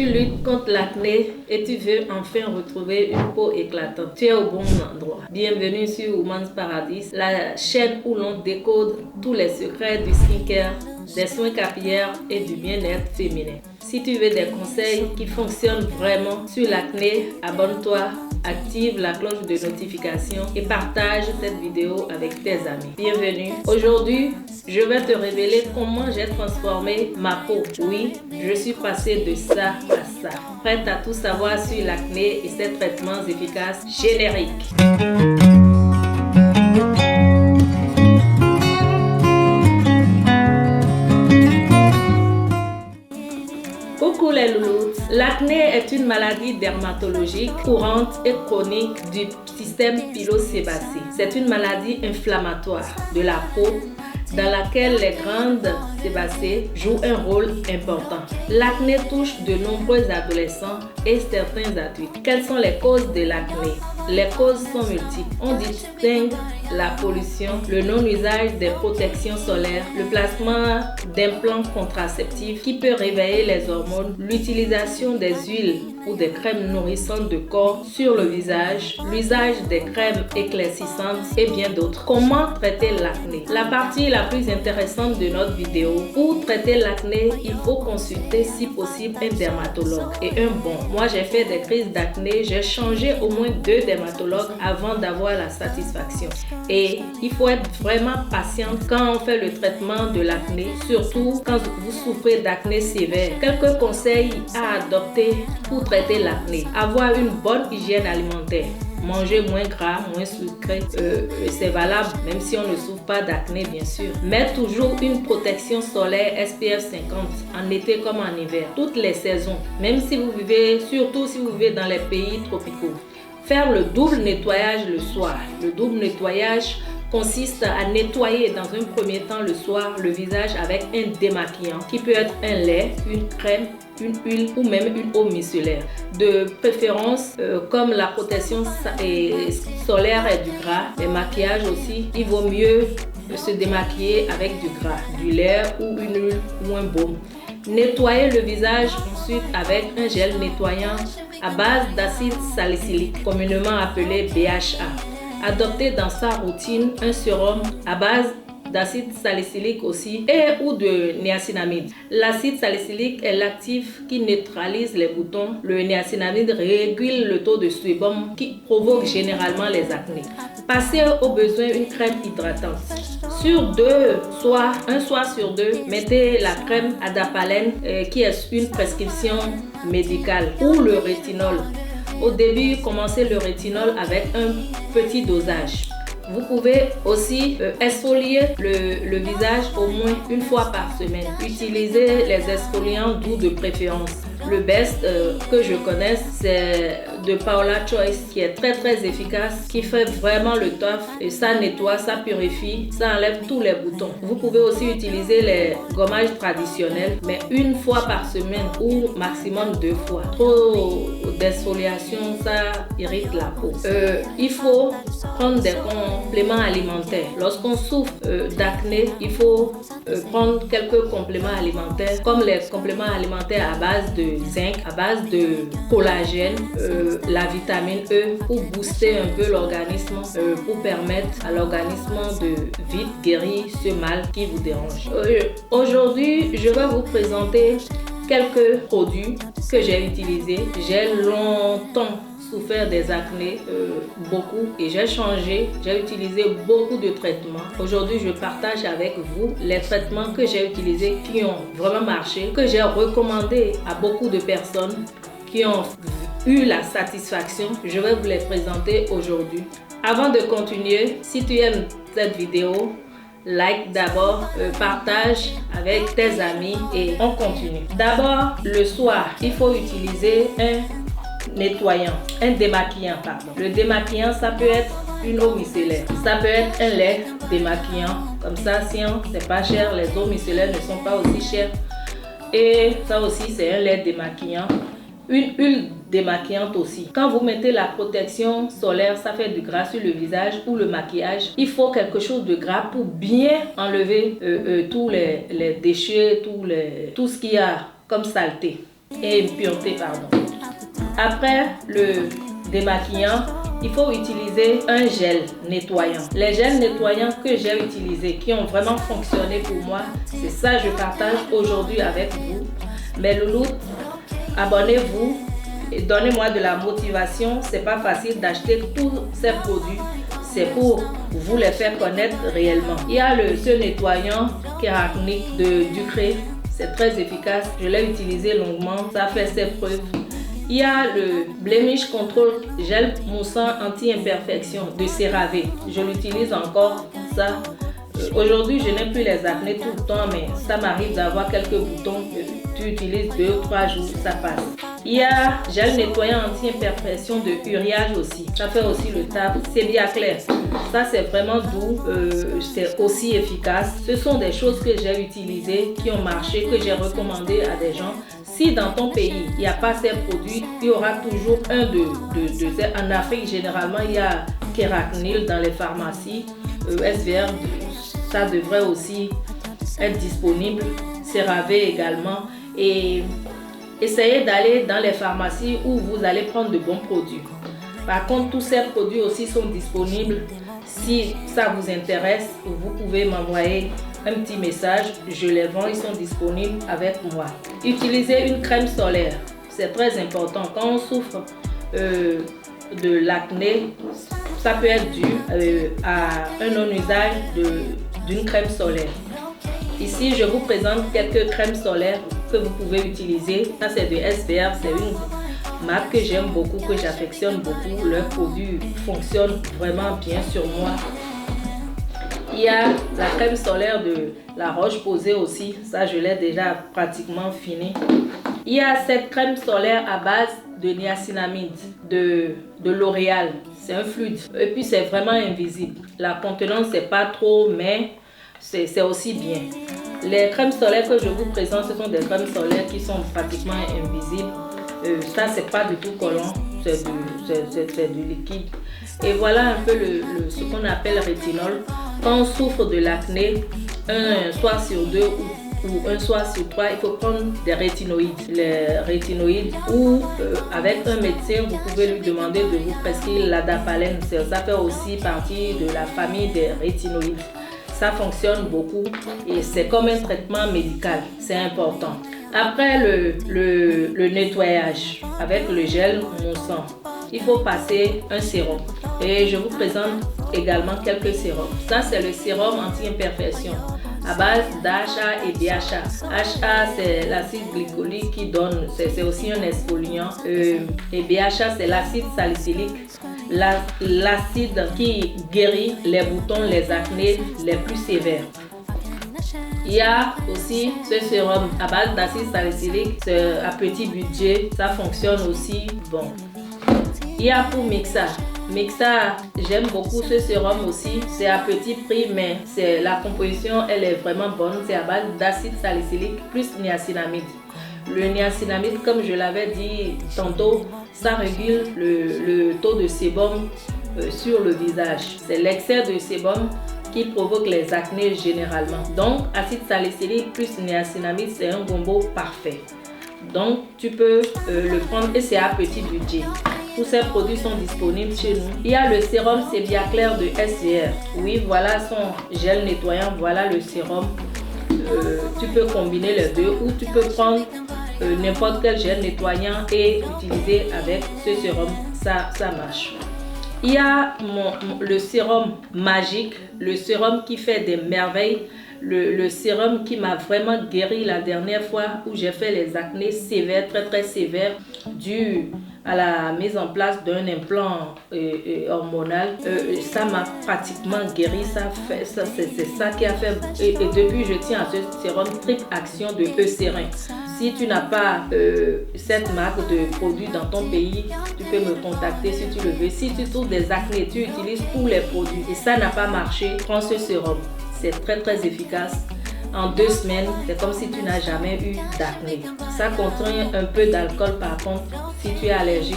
Tu luttes contre l'acné et tu veux enfin retrouver une peau éclatante. Tu es au bon endroit. Bienvenue sur Woman's Paradise, la chaîne où l'on décode tous les secrets du skincare, des soins capillaires et du bien-être féminin. Si tu veux des conseils qui fonctionnent vraiment sur l'acné, abonne-toi, active la cloche de notification et partage cette vidéo avec tes amis. Bienvenue. Aujourd'hui, je vais te révéler comment j'ai transformé ma peau. Oui, je suis passée de ça à ça. Prête à tout savoir sur l'acné et ses traitements efficaces génériques. Coucou les loulous, l'acné est une maladie dermatologique courante et chronique du système pilosébacé. C'est une maladie inflammatoire de la peau dans laquelle les glandes sébacées jouent un rôle important. L'acné touche de nombreux adolescents et certains adultes. Quelles sont les causes de l'acné? Les causes sont multiples. On distingue la pollution, le non-usage des protections solaires, le placement d'implants contraceptifs qui peut réveiller les hormones, l'utilisation des huiles ou des crèmes nourrissantes de corps sur le visage, l'usage des crèmes éclaircissantes et bien d'autres. Comment traiter l'acné? La partie la plus intéressante de notre vidéo. Pour traiter l'acné, il faut consulter si possible un dermatologue et un bon. Moi j'ai fait des crises d'acné, j'ai changé au moins 2 dermatologues avant d'avoir la satisfaction. Et il faut être vraiment patiente quand on fait le traitement de l'acné, surtout quand vous souffrez d'acné sévère. Quelques conseils à adopter pour traiter l'acné. Avoir une bonne hygiène alimentaire. Manger moins gras, moins sucré, c'est valable même si on ne souffre pas d'acné bien sûr. Mettre toujours une protection solaire SPF 50 en été comme en hiver, toutes les saisons, même si vous vivez, surtout si vous vivez dans les pays tropicaux. Faire le double nettoyage le soir. Le double nettoyage consiste à nettoyer dans un premier temps le soir le visage avec un démaquillant qui peut être un lait, une crème, une huile ou même une eau micellaire. De préférence, comme la protection solaire et du gras, les maquillages aussi, il vaut mieux se démaquiller avec du gras, du lait ou une huile ou un baume. Nettoyer le visage ensuite avec un gel nettoyant à base d'acide salicylique, communément appelé BHA. Adopter dans sa routine un sérum à base d'acide salicylique aussi et ou de niacinamide. L'acide salicylique est l'actif qui neutralise les boutons. Le niacinamide régule le taux de sébum qui provoque généralement les acnés. Passez au besoin une crème hydratante. Sur un soir sur deux, mettez la crème Adapalène qui est une prescription médicale ou le rétinol. Au début, commencez le rétinol avec un petit dosage. Vous pouvez aussi exfolier le visage au moins une fois par semaine. Utilisez les exfoliants doux de préférence. Le best que je connaisse, c'est de Paola Choice qui est très efficace, qui fait vraiment le taf et ça nettoie, ça purifie, ça enlève tous les boutons. Vous pouvez aussi utiliser les gommages traditionnels, mais une fois par semaine ou maximum 2 fois. Trop d'exfoliation, ça irrite la peau. Il faut prendre des compléments alimentaires. Lorsqu'on souffre d'acné, il faut prendre quelques compléments alimentaires, comme les compléments alimentaires à base de zinc, à base de collagène, la vitamine E pour booster un peu l'organisme, pour permettre à l'organisme de vite guérir ce mal qui vous dérange. Aujourd'hui, je vais vous présenter quelques produits que j'ai utilisés. J'ai longtemps souffert des acnés, beaucoup, et j'ai utilisé beaucoup de traitements. Aujourd'hui, je partage avec vous les traitements que j'ai utilisés qui ont vraiment marché, que j'ai recommandé à beaucoup de personnes qui ont eu la satisfaction. Je vais vous les présenter aujourd'hui. Avant de continuer, si tu aimes cette vidéo, like d'abord, partage avec tes amis et on continue. D'abord, le soir, il faut utiliser un nettoyant, un démaquillant pardon. Le démaquillant, ça peut être une eau micellaire, ça peut être un lait démaquillant. Comme ça, si c'est pas cher, les eaux micellaires ne sont pas aussi chères. Et ça aussi, c'est un lait démaquillant. Une huile démaquillante aussi. Quand vous mettez la protection solaire, ça fait du gras sur le visage ou le maquillage. Il faut quelque chose de gras pour bien enlever tous les déchets, tout ce qu'il y a comme saleté. et impuretés, pardon. Après le démaquillant, il faut utiliser un gel nettoyant. Les gels nettoyants que j'ai utilisés, qui ont vraiment fonctionné pour moi, c'est ça que je partage aujourd'hui avec vous. Mes louloutes, abonnez-vous et donnez-moi de la motivation. C'est pas facile d'acheter tous ces produits. C'est pour vous les faire connaître réellement. Il y a ce nettoyant Keraknic de Ducré. C'est très efficace. Je l'ai utilisé longuement. Ça fait ses preuves. Il y a le Blemish Control Gel Moussant Anti-Imperfection de CeraVe. Je l'utilise encore ça. Aujourd'hui, je n'ai plus les acnés tout le temps, mais ça m'arrive d'avoir quelques boutons. Tu utilises 2 ou 3 jours, ça passe. Il y a gel nettoyant anti-imperfection de Uriage aussi. Ça fait aussi le taf. C'est bien clair. Ça, c'est vraiment doux. C'est aussi efficace. Ce sont des choses que j'ai utilisées, qui ont marché, que j'ai recommandé à des gens. Si dans ton pays, il n'y a pas ces produits, il y aura toujours un de ces. En Afrique, généralement, il y a Keraknil dans les pharmacies. SVR, ça devrait aussi être disponible. CeraVe également. Et essayez d'aller dans les pharmacies où vous allez prendre de bons produits. Par contre, tous ces produits aussi sont disponibles. Si ça vous intéresse, vous pouvez m'envoyer un petit message. Je les vends, ils sont disponibles avec moi. Utilisez une crème solaire. C'est très important. Quand on souffre de l'acné, ça peut être dû à un non-usage d'une crème solaire. Ici, je vous présente quelques crèmes solaires que vous pouvez utiliser. Ça, c'est de SVR. C'est une marque que j'aime beaucoup, que j'affectionne beaucoup. Leurs produits fonctionnent vraiment bien sur moi. Il y a la crème solaire de La Roche-Posay aussi. Ça, je l'ai déjà pratiquement fini. Il y a cette crème solaire à base de niacinamide de L'Oréal. C'est un fluide. Et puis, c'est vraiment invisible. La contenance, c'est pas trop, mais c'est aussi bien. Les crèmes solaires que je vous présente, ce sont des crèmes solaires qui sont pratiquement invisibles. Ça, c'est pas du tout collant, c'est du liquide. Et voilà un peu ce qu'on appelle rétinol. Quand on souffre de l'acné, un soir sur 2 ou un soir sur 3, il faut prendre des rétinoïdes. Les rétinoïdes ou avec un médecin, vous pouvez lui demander de vous prescrire l'adapalène. Ça fait aussi partie de la famille des rétinoïdes. Ça fonctionne beaucoup et c'est comme un traitement médical, c'est important. Après le nettoyage avec le gel moussant, il faut passer un sérum. Et je vous présente également quelques sérums. Ça, c'est le sérum anti-imperfection à base d'AHA et BHA. AHA, c'est l'acide glycolique qui donne, c'est aussi un exfoliant. Et BHA, c'est l'acide salicylique. L'acide qui guérit les boutons, les acnés les plus sévères. Il y a aussi ce sérum à base d'acide salicylique, c'est à petit budget, ça fonctionne aussi bon. Il y a pour Mixa. Mixa, j'aime beaucoup ce sérum aussi, c'est à petit prix, mais la composition elle est vraiment bonne, c'est à base d'acide salicylique plus niacinamide. Le niacinamide, comme je l'avais dit tantôt, ça régule le taux de sébum sur le visage. C'est l'excès de sébum qui provoque les acnés généralement. Donc, acide salicylique plus niacinamide, c'est un combo parfait. Donc, tu peux le prendre et c'est à petit budget. Tous ces produits sont disponibles chez nous. Il y a le sérum Sébia Clair de SVR. Oui, voilà son gel nettoyant, voilà le sérum. Tu peux combiner les deux ou tu peux prendre n'importe quel gel nettoyant et utiliser avec ce sérum, ça marche. Il y a le sérum magique, le sérum qui fait des merveilles, le sérum qui m'a vraiment guéri la dernière fois où j'ai fait les acnés sévères, très sévères, dû à la mise en place d'un implant hormonal. Ça m'a pratiquement guéri, c'est ça qui a fait. Et depuis, je tiens à ce sérum triple action de Eucérin. Si tu n'as pas cette marque de produit dans ton pays, tu peux me contacter si tu le veux. Si tu trouves des acnés, tu utilises tous les produits et ça n'a pas marché, prends ce sérum. C'est très efficace. En 2 semaines, c'est comme si tu n'as jamais eu d'acné. Ça contient un peu d'alcool par contre. Si tu es allergique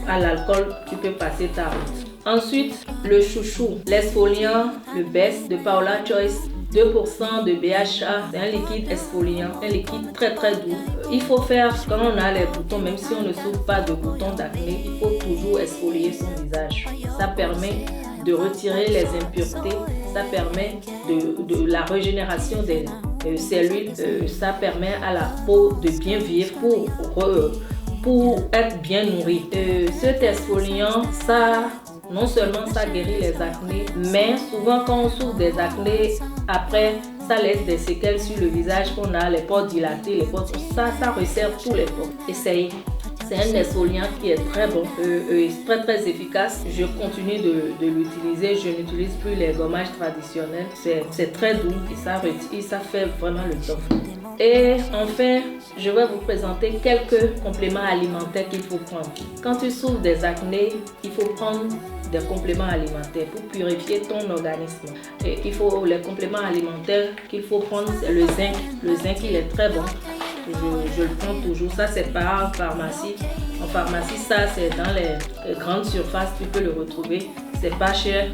à l'alcool, tu peux passer ta route. Ensuite, le chouchou, l'exfoliant, le best de Paula Choice 2% de BHA. C'est un liquide exfoliant, un liquide très doux. Il faut faire quand on a les boutons, même si on ne souffre pas de boutons d'acné, il faut toujours exfolier son visage. Ça permet de retirer les impuretés, ça permet de la régénération des cellules, ça permet à la peau de bien vivre pour être bien nourrie. Cet exfoliant, non seulement ça guérit les acnés, mais souvent quand on souffre des acnés, après ça laisse des séquelles sur le visage, on a les pores dilatés, les pores, ça resserre tous les pores. Essayez. C'est un exfoliant qui est très bon, très efficace. Je continue de l'utiliser. Je n'utilise plus les gommages traditionnels. C'est très doux et ça fait vraiment le top. Et enfin, je vais vous présenter quelques compléments alimentaires qu'il faut prendre. Quand tu souffres des acnés, il faut prendre des compléments alimentaires pour purifier ton organisme. Et les compléments alimentaires qu'il faut prendre, c'est le zinc. Le zinc, il est très bon. Je le prends toujours. Ça, c'est pas en pharmacie. En pharmacie, ça, c'est dans les grandes surfaces. Tu peux le retrouver. C'est pas cher.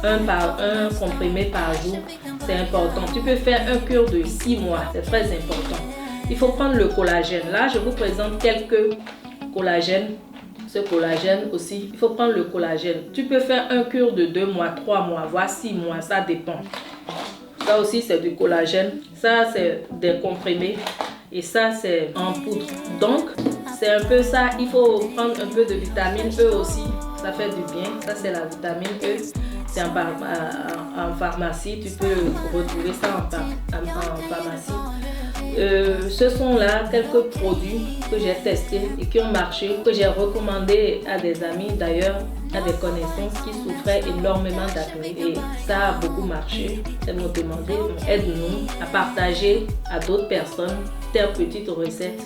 Un comprimé par jour. C'est important. Tu peux faire un cure de 6 mois. C'est très important. Il faut prendre le collagène. Là, je vous présente quelques collagènes. Ce collagène aussi, il faut prendre le collagène. Tu peux faire un cure de 2 mois, 3 mois, voire 6 mois. Ça dépend. Ça aussi, c'est du collagène. Ça, c'est des comprimés. Et ça, c'est en poudre. Donc, c'est un peu ça. Il faut prendre un peu de vitamine E aussi. Ça fait du bien. Ça, c'est la vitamine E. C'est en pharmacie. Tu peux retrouver ça en pharmacie. Ce sont là quelques produits que j'ai testés et qui ont marché, que j'ai recommandé à des amis, d'ailleurs à des connaissances qui souffraient énormément d'acné, et ça a beaucoup marché. Elles m'ont demandé, aide-nous à partager à d'autres personnes tes petites recettes.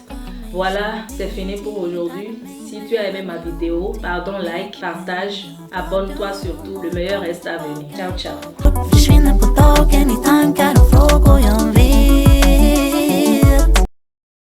Voilà, c'est fini pour aujourd'hui. Si tu as aimé ma vidéo, like, partage, abonne-toi surtout. Le meilleur reste à venir. Ciao, ciao.